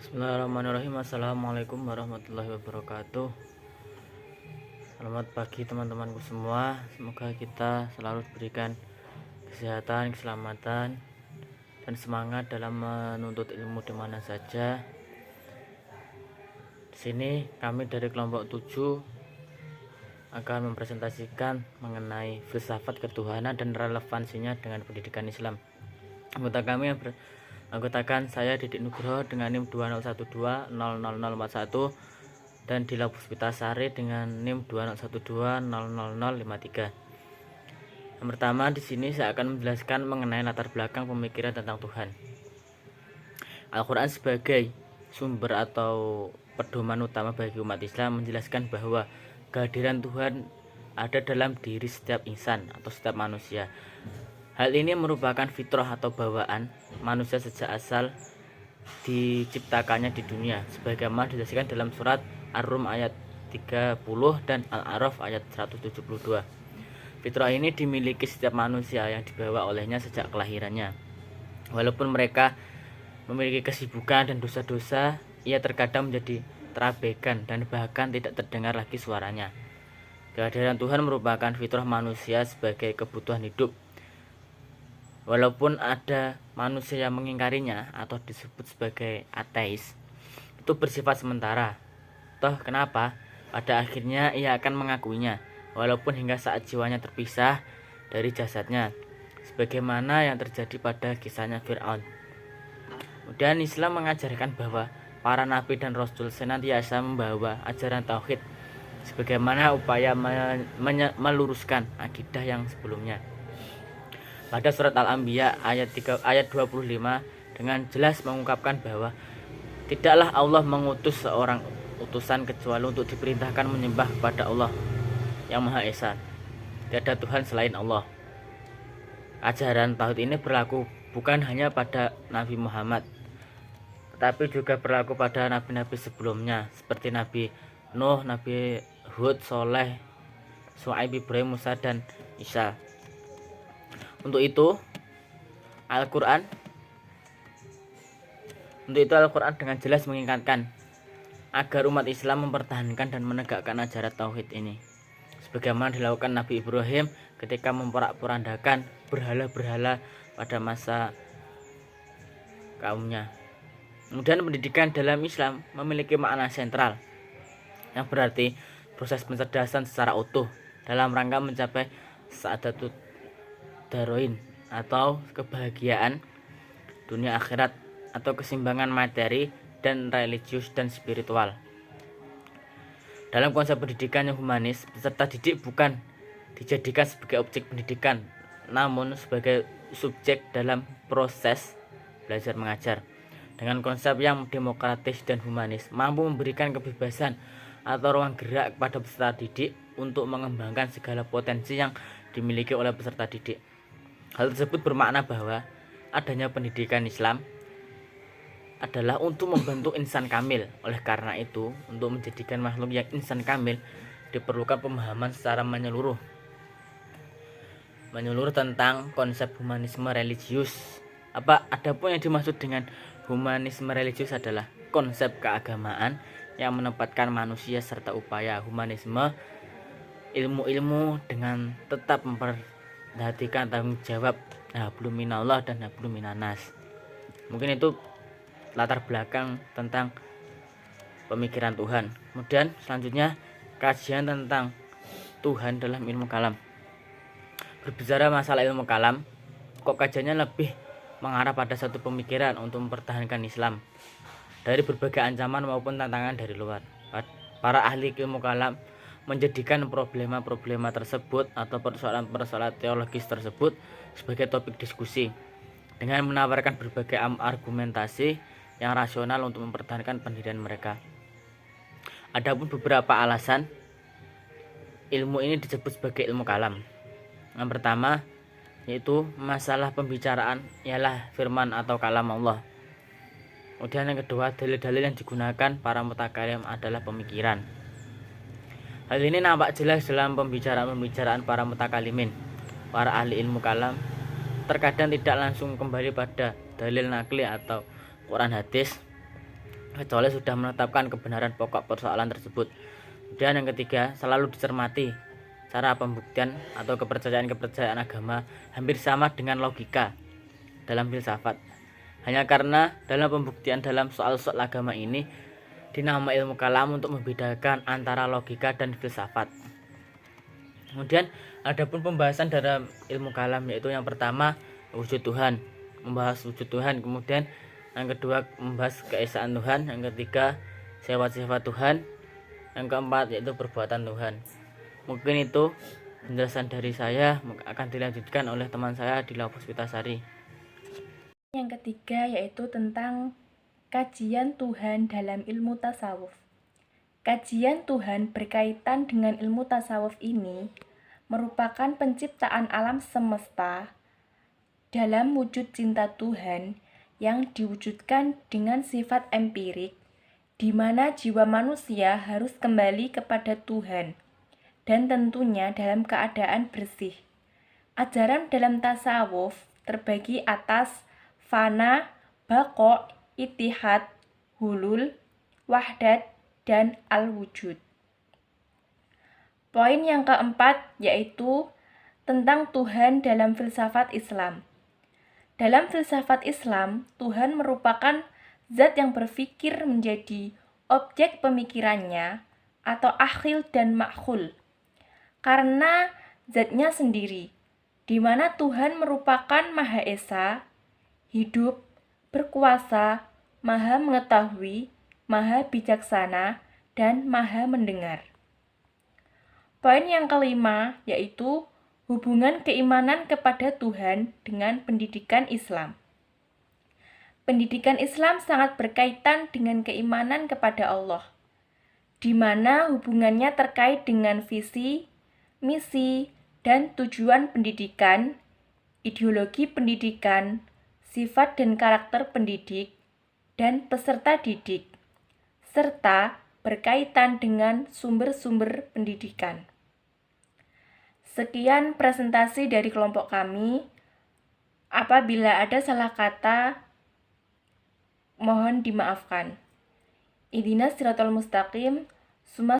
Bismillahirrahmanirrahim. Assalamualaikum warahmatullahi wabarakatuh. Selamat pagi teman-temanku semua. Semoga kita selalu diberikan kesehatan, keselamatan, dan semangat dalam menuntut ilmu di mana saja. Di sini kami dari kelompok 7 akan mempresentasikan mengenai filsafat ketuhanan dan relevansinya dengan pendidikan Islam. Anggotakan saya Didik Nugroho dengan NIM 2012000041 dan Dila Puspitasari dengan NIM 2012000053. Yang pertama, di sini saya akan menjelaskan mengenai latar belakang pemikiran tentang Tuhan. Al-Quran sebagai sumber atau pedoman utama bagi umat Islam menjelaskan bahwa kehadiran Tuhan ada dalam diri setiap insan atau setiap manusia. Hal ini merupakan fitrah atau bawaan manusia sejak asal diciptakannya di dunia, sebagaimana dijelaskan dalam surat Ar-Rum ayat 30 dan Al-A'raf ayat 172. Fitrah ini dimiliki setiap manusia yang dibawa olehnya sejak kelahirannya. Walaupun mereka memiliki kesibukan dan dosa-dosa, ia terkadang menjadi terabaikan dan bahkan tidak terdengar lagi suaranya. Kehadiran Tuhan merupakan fitrah manusia sebagai kebutuhan hidup. Walaupun ada manusia yang mengingkarinya atau disebut sebagai ateis, itu bersifat sementara. Toh kenapa? Pada akhirnya ia akan mengakuinya, walaupun hingga saat jiwanya terpisah dari jasadnya, sebagaimana yang terjadi pada kisahnya Fir'aun. Kemudian Islam mengajarkan bahwa para nabi dan rasul senantiasa membawa ajaran tauhid, sebagaimana upaya meluruskan akidah yang sebelumnya. Pada surat Al-Anbiya ayat 25 dengan jelas mengungkapkan bahwa tidaklah Allah mengutus seorang utusan kecuali untuk diperintahkan menyembah kepada Allah yang Maha Esa. Tiada Tuhan selain Allah. Ajaran tauhid ini berlaku bukan hanya pada Nabi Muhammad, tetapi juga berlaku pada nabi-nabi sebelumnya seperti Nabi Nuh, Nabi Hud, Soleh, Syuaib, Ibrahim, Musa, dan Isa. Untuk itu Al-Quran dengan jelas mengingatkan agar umat Islam mempertahankan dan menegakkan ajaran tauhid ini, sebagaimana dilakukan Nabi Ibrahim ketika memporak-porandakan berhala-berhala pada masa kaumnya. Kemudian pendidikan dalam Islam memiliki makna sentral, yang berarti proses pencerdasan secara utuh dalam rangka mencapai sa'adatut daroin atau kebahagiaan dunia akhirat atau keseimbangan materi dan religius dan spiritual. Dalam konsep pendidikan yang humanis, peserta didik bukan dijadikan sebagai objek pendidikan, namun sebagai subjek dalam proses belajar mengajar. Dengan konsep yang demokratis dan humanis, mampu memberikan kebebasan atau ruang gerak kepada peserta didik untuk mengembangkan segala potensi yang dimiliki oleh peserta didik. Hal tersebut bermakna bahwa adanya pendidikan Islam adalah untuk membentuk insan kamil. Oleh karena itu, untuk menjadikan makhluk yang insan kamil diperlukan pemahaman secara menyeluruh tentang konsep humanisme religius. Adapun yang dimaksud dengan humanisme religius adalah konsep keagamaan yang menempatkan manusia serta upaya humanisme ilmu-ilmu dengan tetap memperhatikan tanggung jawab hablum minallah dan hablum minanas. Mungkin itu latar belakang tentang pemikiran Tuhan. Kemudian selanjutnya kajian tentang Tuhan dalam ilmu kalam. Berbicara masalah ilmu kalam, kok kajiannya lebih mengarah pada satu pemikiran untuk mempertahankan Islam dari berbagai ancaman maupun tantangan dari luar. Para ahli ilmu kalam menjadikan problema-problema tersebut atau persoalan-persoalan teologis tersebut sebagai topik diskusi dengan menawarkan berbagai argumentasi yang rasional untuk mempertahankan pendirian mereka. Adapun beberapa alasan ilmu ini disebut sebagai ilmu kalam. Yang pertama yaitu masalah pembicaraan ialah firman atau kalam Allah. Kemudian yang kedua, dalil-dalil yang digunakan para mutakalim adalah pemikiran. Hal ini nampak jelas dalam pembicaraan para mutakalimin. Para ahli ilmu kalam terkadang tidak langsung kembali pada dalil nakli atau Quran hadis, kecuali sudah menetapkan kebenaran pokok persoalan tersebut. Kemudian yang ketiga, selalu dicermati. Cara pembuktian atau kepercayaan agama hampir sama dengan logika dalam filsafat. Hanya karena dalam pembuktian dalam soal-soal agama ini dinamai ilmu kalam untuk membedakan antara logika dan filsafat. Kemudian adapun pembahasan dalam ilmu kalam, yaitu yang pertama wujud Tuhan, membahas wujud Tuhan. Kemudian yang kedua membahas keesaan Tuhan. Yang ketiga sifat-sifat Tuhan. Yang keempat yaitu perbuatan Tuhan. Mungkin itu penjelasan dari saya, akan dilanjutkan oleh teman saya Dila Puspitasari. Yang ketiga yaitu tentang kajian Tuhan dalam ilmu tasawuf. Kajian Tuhan berkaitan dengan ilmu tasawuf ini merupakan penciptaan alam semesta dalam wujud cinta Tuhan yang diwujudkan dengan sifat empirik, di mana jiwa manusia harus kembali kepada Tuhan, dan tentunya dalam keadaan bersih. Ajaran dalam tasawuf terbagi atas fana, baqo, ittihad, hulul, wahdat, dan al-wujud. Poin yang keempat yaitu tentang Tuhan dalam filsafat Islam. Dalam filsafat Islam, Tuhan merupakan zat yang berpikir menjadi objek pemikirannya atau akhil dan makhul, karena zatnya sendiri, di mana Tuhan merupakan Maha Esa, hidup, berkuasa, maha mengetahui, maha bijaksana, dan maha mendengar. Poin yang kelima yaitu hubungan keimanan kepada Tuhan dengan pendidikan Islam. Pendidikan Islam sangat berkaitan dengan keimanan kepada Allah, di mana hubungannya terkait dengan visi, misi, dan tujuan pendidikan, ideologi pendidikan, sifat dan karakter pendidik, dan peserta didik, serta berkaitan dengan sumber-sumber pendidikan. Sekian presentasi dari kelompok kami. Apabila ada salah kata, mohon dimaafkan. Ihdinas siratal mustaqim.